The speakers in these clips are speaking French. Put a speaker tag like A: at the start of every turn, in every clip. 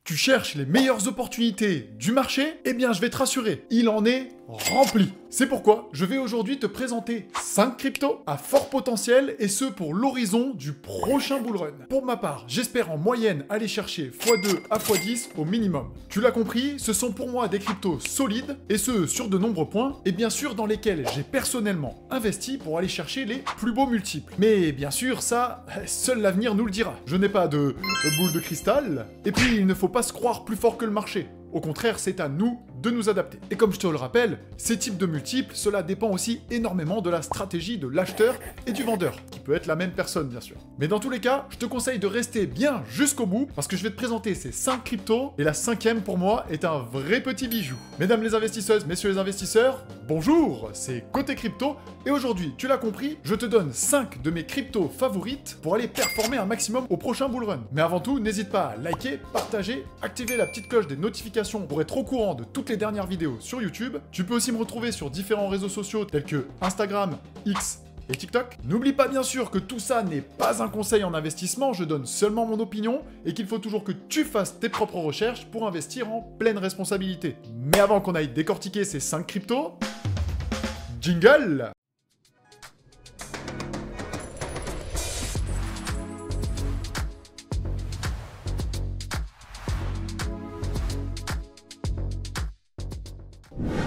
A: Tu cherches les meilleures opportunités du marché? Eh bien, je vais te rassurer, il en est rempli. C'est pourquoi je vais aujourd'hui te présenter 5 cryptos à fort potentiel et ce pour l'horizon du prochain bull run. Pour ma part, j'espère en moyenne aller chercher x2 à x10 au minimum. Tu l'as compris, ce sont pour moi des cryptos solides et ce sur de nombreux points et bien sûr dans lesquels j'ai personnellement investi pour aller chercher les plus beaux multiples. Mais bien sûr, ça, seul l'avenir nous le dira. Je n'ai pas de boule de cristal et puis il ne faut pas se croire plus fort que le marché. Au contraire, c'est à nous de nous adapter. Et comme je te le rappelle, ces types de multiples, cela dépend aussi énormément de la stratégie de l'acheteur et du vendeur, qui peut être la même personne bien sûr. Mais dans tous les cas, je te conseille de rester bien jusqu'au bout, parce que je vais te présenter ces 5 cryptos, et la 5e pour moi est un vrai petit bijou. Mesdames les investisseuses, messieurs les investisseurs, bonjour, c'est Côté Crypto, et aujourd'hui, tu l'as compris, je te donne 5 de mes cryptos favorites pour aller performer un maximum au prochain bull run. Mais avant tout, n'hésite pas à liker, partager, activer la petite cloche des notifications pour être au courant de toutes les dernières vidéos sur YouTube. Tu peux aussi me retrouver sur différents réseaux sociaux tels que Instagram, X et TikTok. N'oublie pas bien sûr que tout ça n'est pas un conseil en investissement, je donne seulement mon opinion et qu'il faut toujours que tu fasses tes propres recherches pour investir en pleine responsabilité. Mais avant qu'on aille décortiquer ces 5 cryptos, jingle!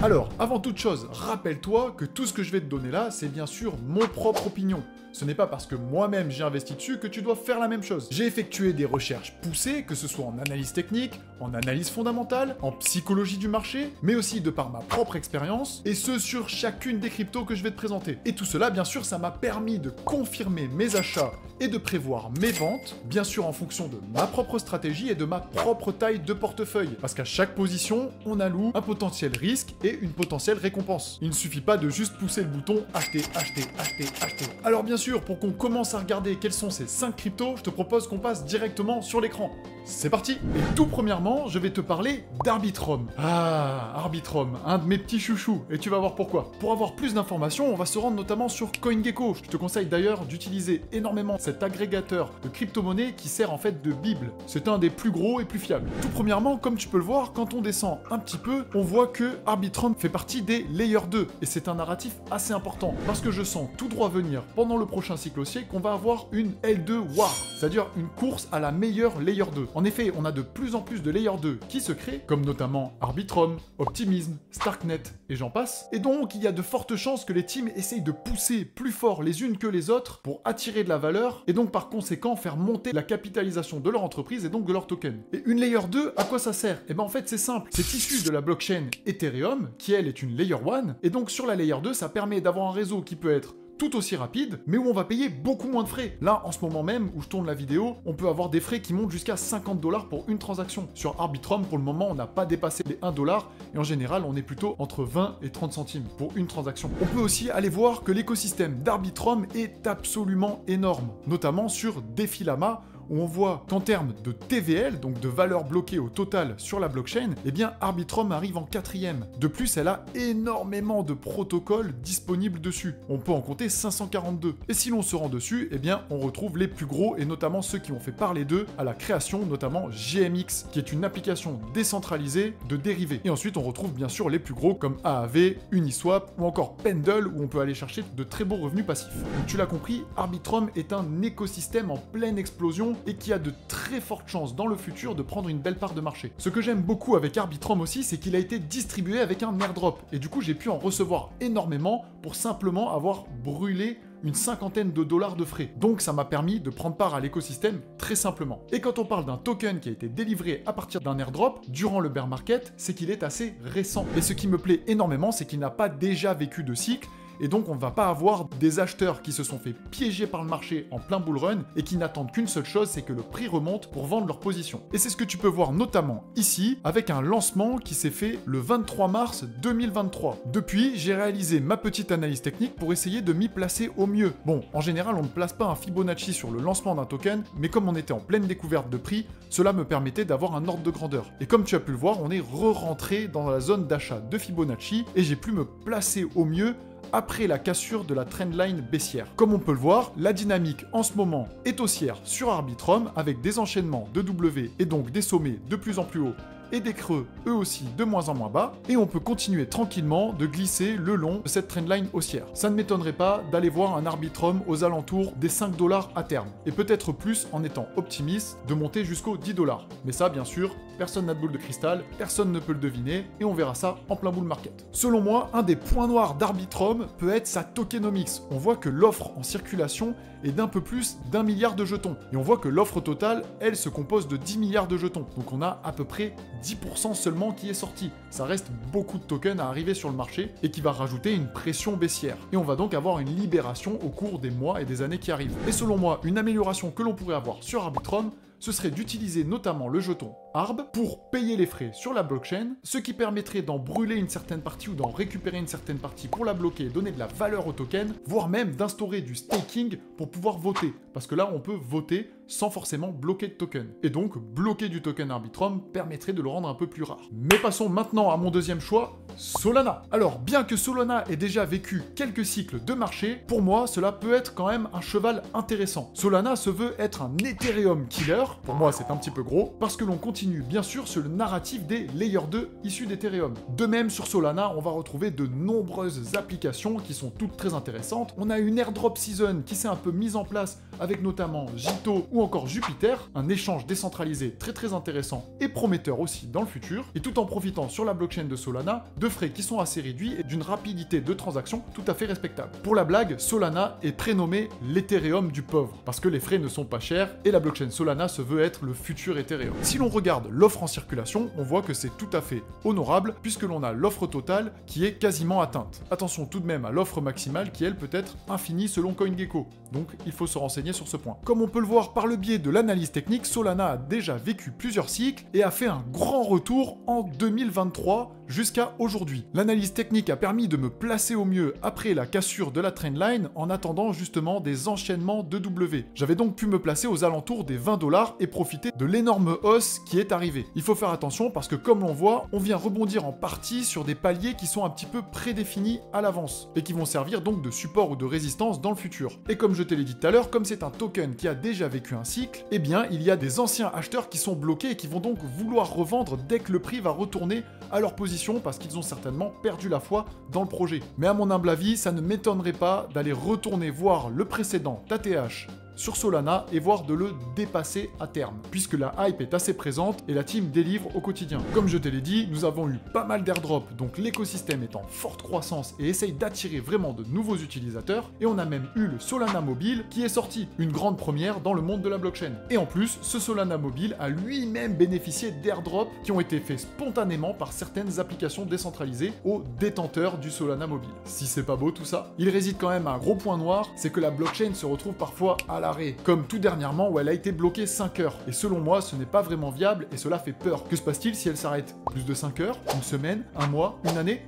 A: Alors, avant toute chose, rappelle-toi que tout ce que je vais te donner là, c'est bien sûr mon propre opinion. Ce n'est pas parce que moi-même j'ai investi dessus que tu dois faire la même chose. J'ai effectué des recherches poussées, que ce soit en analyse technique, en analyse fondamentale, en psychologie du marché, mais aussi de par ma propre expérience, et ce sur chacune des cryptos que je vais te présenter. Et tout cela, bien sûr, ça m'a permis de confirmer mes achats et de prévoir mes ventes, bien sûr en fonction de ma propre stratégie et de ma propre taille de portefeuille. Parce qu'à chaque position, on alloue un potentiel risque et une potentielle récompense. Il ne suffit pas de juste pousser le bouton acheter, acheter, acheter, acheter. Alors bien sûr, pour qu'on commence à regarder quels sont ces 5 cryptos, je te propose qu'on passe directement sur l'écran. C'est parti! Et tout premièrement, je vais te parler d'Arbitrum. Ah, Arbitrum, un de mes petits chouchous, et tu vas voir pourquoi. Pour avoir plus d'informations, on va se rendre notamment sur CoinGecko. Je te conseille d'ailleurs d'utiliser énormément cet agrégateur de crypto-monnaies qui sert en fait de bible. C'est un des plus gros et plus fiables. Tout premièrement, comme tu peux le voir, quand on descend un petit peu, on voit que Arbitrum fait partie des Layer 2, et c'est un narratif assez important, parce que je sens tout droit venir pendant le prochain cycle haussier qu'on va avoir une L2 War, c'est-à-dire une course à la meilleure Layer 2. En effet, on a de plus en plus de Layer 2 qui se créent, comme notamment Arbitrum, Optimism, Starknet et j'en passe. Et donc, il y a de fortes chances que les teams essayent de pousser plus fort les unes que les autres pour attirer de la valeur et donc par conséquent faire monter la capitalisation de leur entreprise et donc de leur token. Et une Layer 2, à quoi ça sert? Eh bien en fait, c'est simple. C'est issu de la blockchain Ethereum, qui elle est une Layer 1, et donc sur la Layer 2, ça permet d'avoir un réseau qui peut être tout aussi rapide, mais où on va payer beaucoup moins de frais. Là, en ce moment même, où je tourne la vidéo, on peut avoir des frais qui montent jusqu'à 50$ pour une transaction. Sur Arbitrum, pour le moment, on n'a pas dépassé les 1$, et en général, on est plutôt entre 20 et 30 centimes pour une transaction. On peut aussi aller voir que l'écosystème d'Arbitrum est absolument énorme, notamment sur Defilama, où on voit qu'en termes de TVL, donc de valeur bloquée au total sur la blockchain, eh bien Arbitrum arrive en 4e. De plus, elle a énormément de protocoles disponibles dessus. On peut en compter 542. Et si l'on se rend dessus, eh bien on retrouve les plus gros et notamment ceux qui ont fait parler d'eux à la création, notamment GMX, qui est une application décentralisée de dérivés. Et ensuite, on retrouve bien sûr les plus gros comme AAV, Uniswap ou encore Pendle, où on peut aller chercher de très beaux revenus passifs. Donc tu l'as compris, Arbitrum est un écosystème en pleine explosion et qui a de très fortes chances dans le futur de prendre une belle part de marché. Ce que j'aime beaucoup avec Arbitrum aussi, c'est qu'il a été distribué avec un airdrop, et du coup j'ai pu en recevoir énormément pour simplement avoir brûlé une cinquantaine de dollars de frais. Donc ça m'a permis de prendre part à l'écosystème très simplement. Et quand on parle d'un token qui a été délivré à partir d'un airdrop durant le bear market, c'est qu'il est assez récent. Et ce qui me plaît énormément, c'est qu'il n'a pas déjà vécu de cycle, et donc on ne va pas avoir des acheteurs qui se sont fait piéger par le marché en plein bull run et qui n'attendent qu'une seule chose, c'est que le prix remonte pour vendre leur position. Et c'est ce que tu peux voir notamment ici avec un lancement qui s'est fait le 23 mars 2023. Depuis, j'ai réalisé ma petite analyse technique pour essayer de m'y placer au mieux. Bon, en général, on ne place pas un Fibonacci sur le lancement d'un token, mais comme on était en pleine découverte de prix, cela me permettait d'avoir un ordre de grandeur. Et comme tu as pu le voir, on est re-rentré dans la zone d'achat de Fibonacci et j'ai pu me placer au mieux après la cassure de la trendline baissière. Comme on peut le voir, la dynamique en ce moment est haussière sur Arbitrum avec des enchaînements de W et donc des sommets de plus en plus hauts et des creux eux aussi de moins en moins bas, et on peut continuer tranquillement de glisser le long de cette trendline haussière. Ça ne m'étonnerait pas d'aller voir un Arbitrum aux alentours des 5 $ à terme, et peut-être plus en étant optimiste de monter jusqu'aux 10 $. Mais ça, bien sûr, personne n'a de boule de cristal, personne ne peut le deviner, et on verra ça en plein bull market. Selon moi, un des points noirs d'Arbitrum peut être sa tokenomics. On voit que l'offre en circulation est d'un peu plus d'1 milliard de jetons, et on voit que l'offre totale, elle, se compose de 10 milliards de jetons. Donc on a à peu près 10% seulement qui est sorti. Ça reste beaucoup de tokens à arriver sur le marché et qui va rajouter une pression baissière. Et on va donc avoir une libération au cours des mois et des années qui arrivent. Et selon moi, une amélioration que l'on pourrait avoir sur Arbitrum, ce serait d'utiliser notamment le jeton ARB pour payer les frais sur la blockchain, ce qui permettrait d'en brûler une certaine partie ou d'en récupérer une certaine partie pour la bloquer et donner de la valeur au token, voire même d'instaurer du staking pour pouvoir voter. Parce que là, on peut voter sans forcément bloquer de token. Et donc, bloquer du token Arbitrum permettrait de le rendre un peu plus rare. Mais passons maintenant à mon deuxième choix, Solana. Alors, bien que Solana ait déjà vécu quelques cycles de marché, pour moi, cela peut être quand même un cheval intéressant. Solana se veut être un Ethereum killer. Pour moi, c'est un petit peu gros, parce que l'on continue bien sûr sur le narratif des Layer 2 issus d'Ethereum. De même, sur Solana, on va retrouver de nombreuses applications qui sont toutes très intéressantes. On a une airdrop season qui s'est un peu mise en place avec notamment Jito ou encore Jupiter, un échange décentralisé très intéressant et prometteur aussi dans le futur, et tout en profitant sur la blockchain de Solana de frais qui sont assez réduits et d'une rapidité de transaction tout à fait respectable. Pour la blague, Solana est prénommé l'Ethereum du pauvre, parce que les frais ne sont pas chers et la blockchain Solana se veut être le futur Ethereum. Si l'on regarde l'offre en circulation, on voit que c'est tout à fait honorable puisque l'on a l'offre totale qui est quasiment atteinte. Attention tout de même à l'offre maximale qui elle peut être infinie selon CoinGecko, donc il faut se renseigner sur ce point. Comme on peut le voir par le biais de l'analyse technique, Solana a déjà vécu plusieurs cycles et a fait un grand retour en 2023 jusqu'à aujourd'hui. L'analyse technique a permis de me placer au mieux après la cassure de la trendline en attendant justement des enchaînements de W. J'avais donc pu me placer aux alentours des 20 $ et profiter de l'énorme hausse qui est arrivée. Il faut faire attention parce que comme l'on voit, on vient rebondir en partie sur des paliers qui sont un petit peu prédéfinis à l'avance et qui vont servir donc de support ou de résistance dans le futur. Et comme je te l'ai dit tout à l'heure, comme c'est un token qui a déjà vécu un cycle, eh bien il y a des anciens acheteurs qui sont bloqués et qui vont donc vouloir revendre dès que le prix va retourner à leur position parce qu'ils ont certainement perdu la foi dans le projet. Mais à mon humble avis, ça ne m'étonnerait pas d'aller retourner voir le précédent ATH sur Solana et voire de le dépasser à terme, puisque la hype est assez présente et la team délivre au quotidien. Comme je te l'ai dit, nous avons eu pas mal d'airdrops, donc l'écosystème est en forte croissance et essaye d'attirer vraiment de nouveaux utilisateurs, et on a même eu le Solana Mobile qui est sorti, une grande première dans le monde de la blockchain. Et en plus, ce Solana Mobile a lui-même bénéficié d'airdrops qui ont été faits spontanément par certaines applications décentralisées aux détenteurs du Solana Mobile. Si c'est pas beau tout ça, il réside quand même un gros point noir, c'est que la blockchain se retrouve parfois à la comme tout dernièrement où elle a été bloquée 5 heures. Et selon moi, ce n'est pas vraiment viable et cela fait peur. Que se passe-t-il si elle s'arrête plus de 5 heures, une semaine, un mois, une année?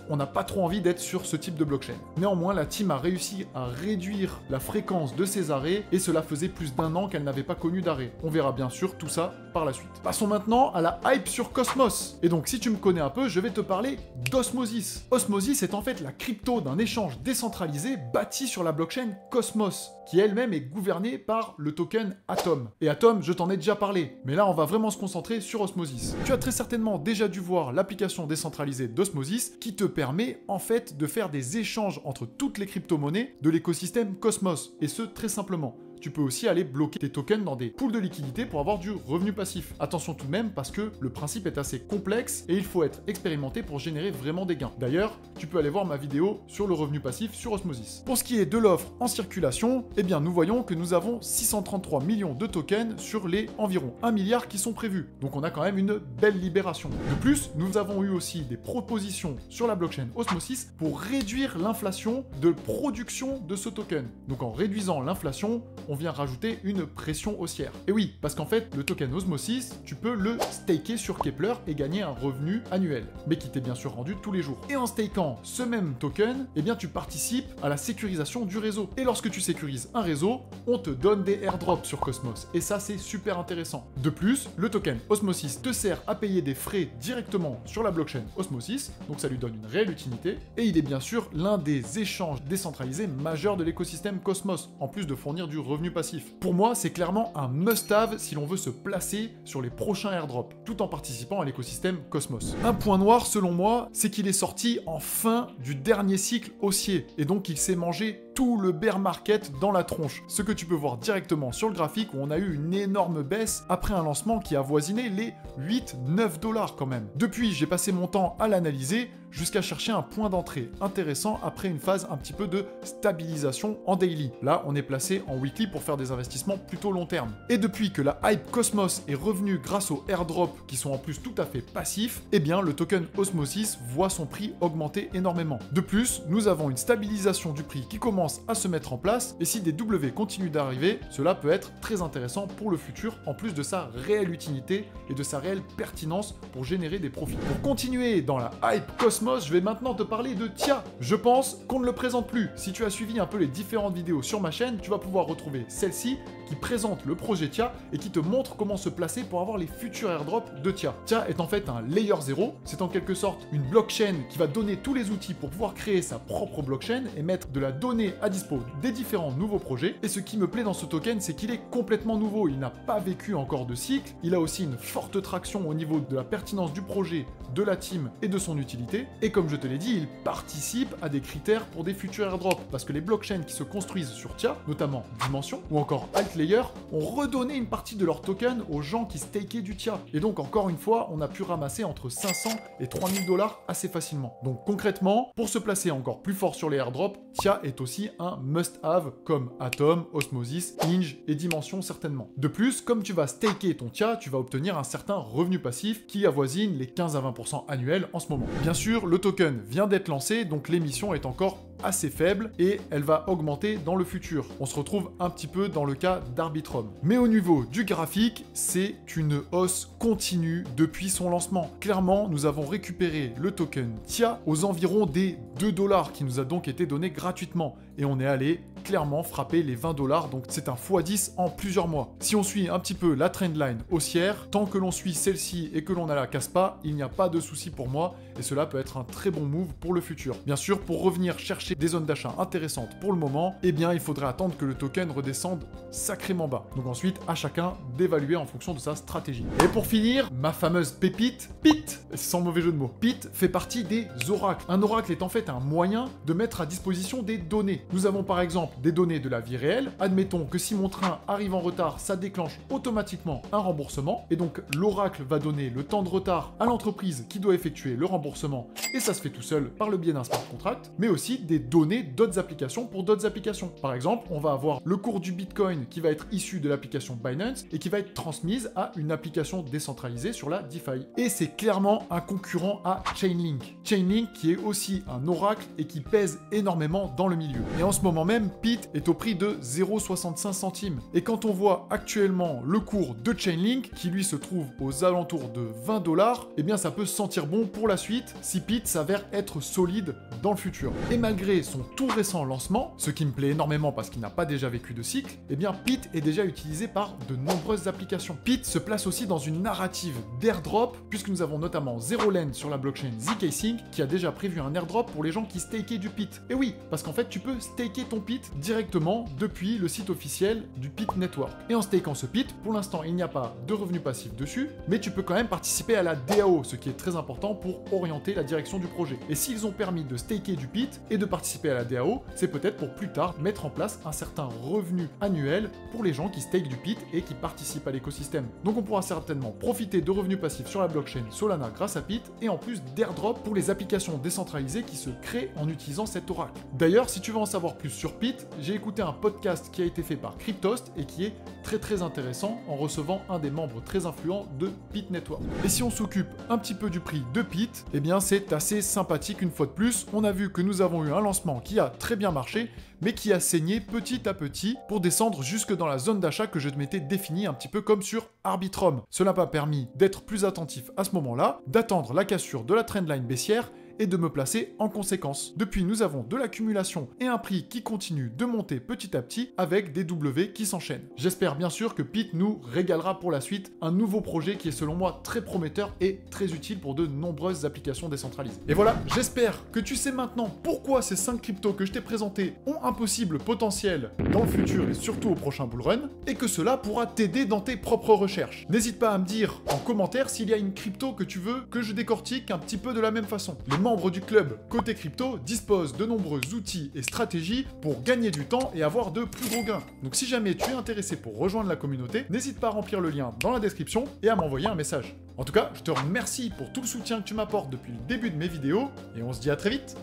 A: On n'a pas trop envie d'être sur ce type de blockchain. Néanmoins, la team a réussi à réduire la fréquence de ses arrêts et cela faisait plus d'1 an qu'elle n'avait pas connu d'arrêt. On verra bien sûr tout ça par la suite. Passons maintenant à la hype sur Cosmos. Et donc si tu me connais un peu, je vais te parler d'Osmosis. Osmosis est en fait la crypto d'un échange décentralisé bâti sur la blockchain Cosmos, qui elle-même est gouvernée par le token Atom. Et Atom, je t'en ai déjà parlé, mais là on va vraiment se concentrer sur Osmosis. Tu as très certainement déjà dû voir l'application décentralisée d'Osmosis qui te permet en fait de faire des échanges entre toutes les crypto-monnaies de l'écosystème Cosmos, et ce très simplement. Tu peux aussi aller bloquer tes tokens dans des pools de liquidité pour avoir du revenu passif. Attention tout de même parce que le principe est assez complexe et il faut être expérimenté pour générer vraiment des gains. D'ailleurs, tu peux aller voir ma vidéo sur le revenu passif sur Osmosis. Pour ce qui est de l'offre en circulation, eh bien nous voyons que nous avons 633 millions de tokens sur les environ 1 milliard qui sont prévus. Donc on a quand même une belle libération. De plus, nous avons eu aussi des propositions sur la blockchain Osmosis pour réduire l'inflation de production de ce token. Donc en réduisant l'inflation, on on vient rajouter une pression haussière. Et oui, parce qu'en fait, le token Osmosis, tu peux le staker sur Keplr et gagner un revenu annuel, mais qui t'est bien sûr rendu tous les jours. Et en stakant ce même token, eh bien tu participes à la sécurisation du réseau. Et lorsque tu sécurises un réseau, on te donne des airdrops sur Cosmos. Et ça, c'est super intéressant. De plus, le token Osmosis te sert à payer des frais directement sur la blockchain Osmosis, donc ça lui donne une réelle utilité. Et il est bien sûr l'un des échanges décentralisés majeurs de l'écosystème Cosmos, en plus de fournir du revenu passif. Pour moi, c'est clairement un must-have si l'on veut se placer sur les prochains airdrops, tout en participant à l'écosystème Cosmos. Un point noir, selon moi, c'est qu'il est sorti en fin du dernier cycle haussier, et donc il s'est mangé tout le bear market dans la tronche. Ce que tu peux voir directement sur le graphique où on a eu une énorme baisse après un lancement qui a avoisiné les 8-9 $ quand même. Depuis, j'ai passé mon temps à l'analyser jusqu'à chercher un point d'entrée intéressant après une phase un petit peu de stabilisation en daily. Là, on est placé en weekly pour faire des investissements plutôt long terme. Et depuis que la hype Cosmos est revenue grâce aux airdrops qui sont en plus tout à fait passifs, eh bien le token Osmosis voit son prix augmenter énormément. De plus, nous avons une stabilisation du prix qui commence à se mettre en place, et si des W continuent d'arriver, cela peut être très intéressant pour le futur, en plus de sa réelle utilité et de sa réelle pertinence pour générer des profits. Pour continuer dans la hype Cosmos, je vais maintenant te parler de Tia. Je pense qu'on ne le présente plus. Si tu as suivi un peu les différentes vidéos sur ma chaîne, tu vas pouvoir retrouver celle-ci qui présente le projet Tia et qui te montre comment se placer pour avoir les futurs airdrops de Tia. Tia est en fait un layer 0, c'est en quelque sorte une blockchain qui va donner tous les outils pour pouvoir créer sa propre blockchain et mettre de la donnée à dispo des différents nouveaux projets. Et ce qui me plaît dans ce token, c'est qu'il est complètement nouveau, il n'a pas vécu encore de cycle, il a aussi une forte traction au niveau de la pertinence du projet, de la team et de son utilité. Et comme je te l'ai dit, il participe à des critères pour des futurs airdrops, parce que les blockchains qui se construisent sur Tia, notamment Dimension ou encore Altlayer, ont redonné une partie de leur token aux gens qui stakaient du Tia. Et donc encore une fois, on a pu ramasser entre 500 et 3000 $ assez facilement. Donc concrètement, pour se placer encore plus fort sur les airdrops, Tia est aussi un must-have comme Atom, Osmosis, Inj et Dimension certainement. De plus, comme tu vas staker ton Tia, tu vas obtenir un certain revenu passif qui avoisine les 15 à 20% annuels en ce moment. Bien sûr, le token vient d'être lancé, donc l'émission est encore assez faible et elle va augmenter dans le futur. On se retrouve un petit peu dans le cas d'Arbitrum. Mais au niveau du graphique, c'est une hausse continue depuis son lancement. Clairement, nous avons récupéré le token Tia aux environs des 2 $ qui nous a donc été donné gratuitement et on est allé clairement frapper les 20 $, donc c'est un x10 en plusieurs mois. Si on suit un petit peu la trendline haussière, tant que l'on suit celle-ci et que l'on ne la casse pas, il n'y a pas de souci pour moi et cela peut être un très bon move pour le futur. Bien sûr, pour revenir chercher des zones d'achat intéressantes pour le moment, eh bien il faudrait attendre que le token redescende sacrément bas. Donc ensuite, à chacun d'évaluer en fonction de sa stratégie. Et pour finir, ma fameuse pépite, PIT, sans mauvais jeu de mots. PIT fait partie des oracles. Un oracle est en fait un moyen de mettre à disposition des données. Nous avons par exemple des données de la vie réelle. Admettons que si mon train arrive en retard, ça déclenche automatiquement un remboursement. Et donc l'oracle va donner le temps de retard à l'entreprise qui doit effectuer le remboursement. Et ça se fait tout seul par le biais d'un smart contract. Mais aussi des données d'autres applications pour d'autres applications. Par exemple, on va avoir le cours du Bitcoin qui va être issu de l'application Binance et qui va être transmise à une application décentralisée sur la DeFi. Et c'est clairement un concurrent à Chainlink. Chainlink qui est aussi un oracle et qui pèse énormément dans le milieu. Et en ce moment même, PIT est au prix de 0,65 centimes. Et quand on voit actuellement le cours de Chainlink, qui lui se trouve aux alentours de 20 $, eh bien ça peut sentir bon pour la suite si PIT s'avère être solide dans le futur. Et malgré son tout récent lancement, ce qui me plaît énormément parce qu'il n'a pas déjà vécu de cycle, eh bien PIT est déjà utilisé par de nombreuses applications. PIT se place aussi dans une narrative d'airdrop, puisque nous avons notamment ZeroLand sur la blockchain zkSync qui a déjà prévu un airdrop pour les gens qui stakeaient du PIT. Et oui, parce qu'en fait tu peux staker ton PIT directement depuis le site officiel du PIT Network. Et en stakant ce PIT, pour l'instant il n'y a pas de revenu passif dessus, mais tu peux quand même participer à la DAO, ce qui est très important pour orienter la direction du projet. Et s'ils ont permis de staker du PIT et de participer à la DAO, c'est peut-être pour plus tard mettre en place un certain revenu annuel pour les gens qui stake du PIT et qui participent à l'écosystème. Donc on pourra certainement profiter de revenus passifs sur la blockchain Solana grâce à PIT et en plus d'airdrop pour les applications décentralisées qui se créent en utilisant cet oracle. D'ailleurs, si tu veux en savoir plus sur PIT, Ensuite, j'ai écouté un podcast qui a été fait par Cryptost et qui est très intéressant en recevant un des membres très influents de Pit Network. Et si on s'occupe un petit peu du prix de Pit, eh bien c'est assez sympathique une fois de plus. On a vu que nous avons eu un lancement qui a très bien marché, mais qui a saigné petit à petit pour descendre jusque dans la zone d'achat que je m'étais définie un petit peu comme sur Arbitrum. Cela m'a permis d'être plus attentif à ce moment-là, d'attendre la cassure de la trendline baissière et de me placer en conséquence. Depuis, nous avons de l'accumulation et un prix qui continue de monter petit à petit avec des W qui s'enchaînent. J'espère bien sûr que Pit nous régalera pour la suite, un nouveau projet qui est selon moi très prometteur et très utile pour de nombreuses applications décentralisées. Et voilà, j'espère que tu sais maintenant pourquoi ces 5 cryptos que je t'ai présentés ont un possible potentiel dans le futur et surtout au prochain bullrun, et que cela pourra t'aider dans tes propres recherches. N'hésite pas à me dire en commentaire s'il y a une crypto que tu veux que je décortique un petit peu de la même façon. Les membres du club Côté Crypto disposent de nombreux outils et stratégies pour gagner du temps et avoir de plus gros gains. Donc si jamais tu es intéressé pour rejoindre la communauté, n'hésite pas à remplir le lien dans la description et à m'envoyer un message. En tout cas, je te remercie pour tout le soutien que tu m'apportes depuis le début de mes vidéos et on se dit à très vite.